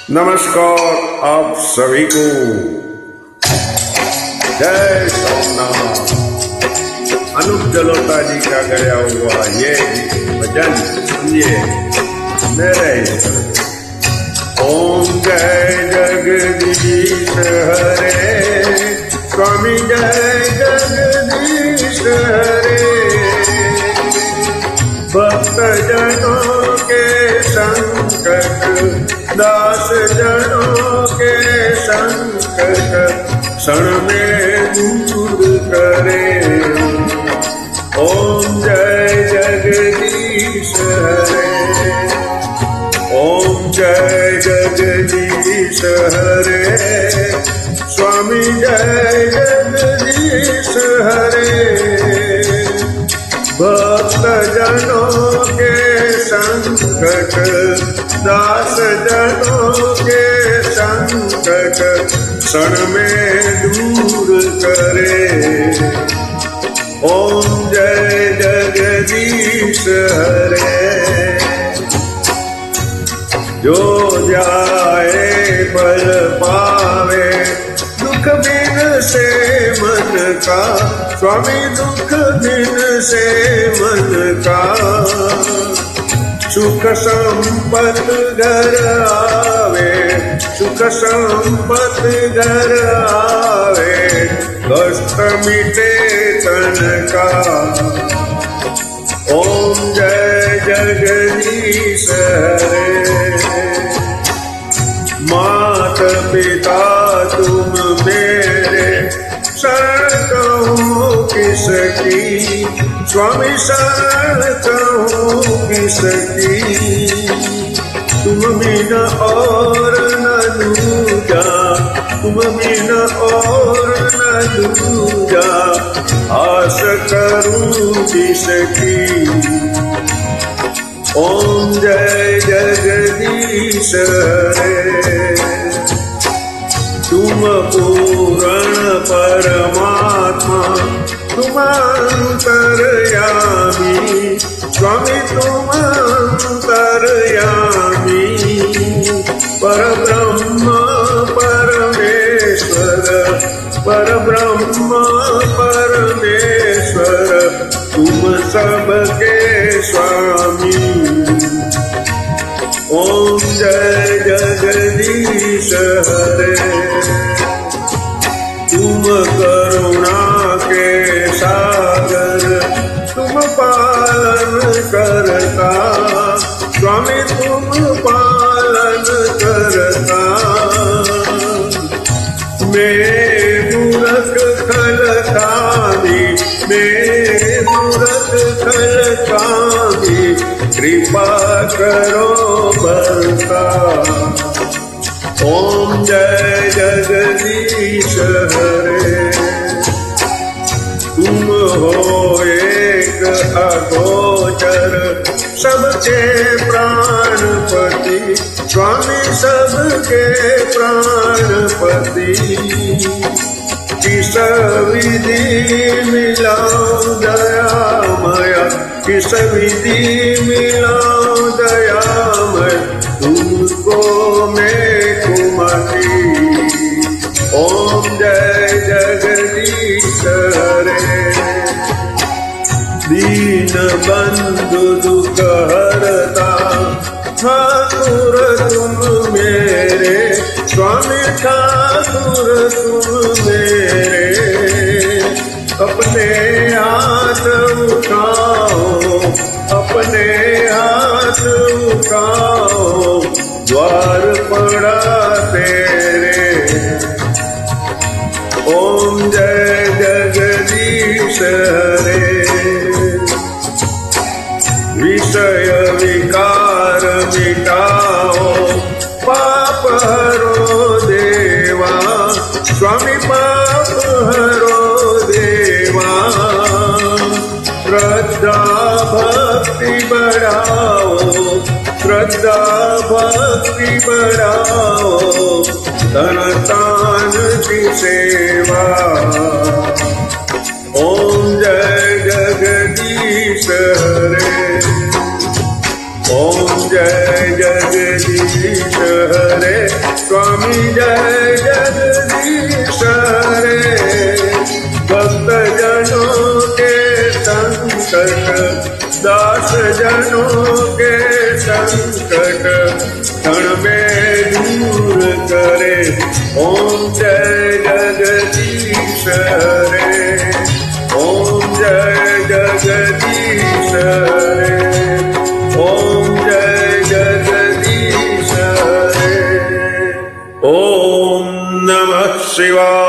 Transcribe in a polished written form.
नमस्कार आप सभी को। जय सोमनाथ। अनूप जलोटा जी का गाया हुआ ये भजन सुनिए मेरे इष्ट। ओम जय जगदीश हरे, स्वामी जय जगदीश हरे। भक्त जनों के संकट, दास जनों के संकट क्षण में दूर करे। ओम जय जगदीश हरे, ओम जय जगदीश हरे, स्वामी जय जगदीश हरे। भक्त जनों के संकट, दास जनों के संकट क्षण में दूर करे। ओम जय जगदीश हरे। जो जाए फल पावे, दुख बिन से मन का, स्वामी दुख बिन से मन का। सुख संपत घर आवे, सुख संपत घर आवे, कष्ट मिटे तन का। ओम जय जगदीश हरे। मात पिता तुम मेरे, शरण कहूँ किसकी, स्वामी शरण कहूँ किसकी। तुम बिना और न दूजा, तुम बिना और न दूजा, आस करूँ किसकी। ओम जय जगदीश हरे। तुम पूर्ण परमात्मा, तुम अंतर्यामी, स्वामी तुम अंतर्यामी। परब्रह्म परमेश्वर, परब्रह्म परमेश्वर, तुम सबके स्वामी। ओम जय जगदीश हरे। तुम करुणा के सागर, तुम पालन करता, स्वामी तुम पालन करता। मैं मूरख खलकामी, मैं मूरख खलकामी, कृपा करो बरता। ओम जय जगदीश हरे। तुम हो एक अगोचर, सबके प्राणपति, स्वामी सबके प्राणपति। किस विधि मिलाऊं दयामय, किस विधि मिलाऊं दयामय, तुमको मैं कुमति। ओम जय जगदीश हरे। दीन बंधु दुख हरता, ठाकुर तुम मेरे, स्वामी ठाकुर तुम मेरे। अपने हाथ उठाओ, अपने हाथ उठाओ, द्वार पड़ा तेरे। ओम जय जगदीश हरे। विषय विकार मिटाओ, पाप हरो देवा, स्वामी पाप हरो देवा। श्रद्धा भक्ति बढ़ाओ, श्रद्धा भक्ति बढ़ाओ, धन तान की सेवा। ओम जय जगदीश हरे। ओम जय जगदीश हरे। स्वामी जय जगदीश रे भक्त जनों के संकट दास जनों के संकट क्षण में दूर करे ओम जय जगदीश रे ओम जय जगदीश रे ओम जय जगदीश रे ओम नमः शिवाय।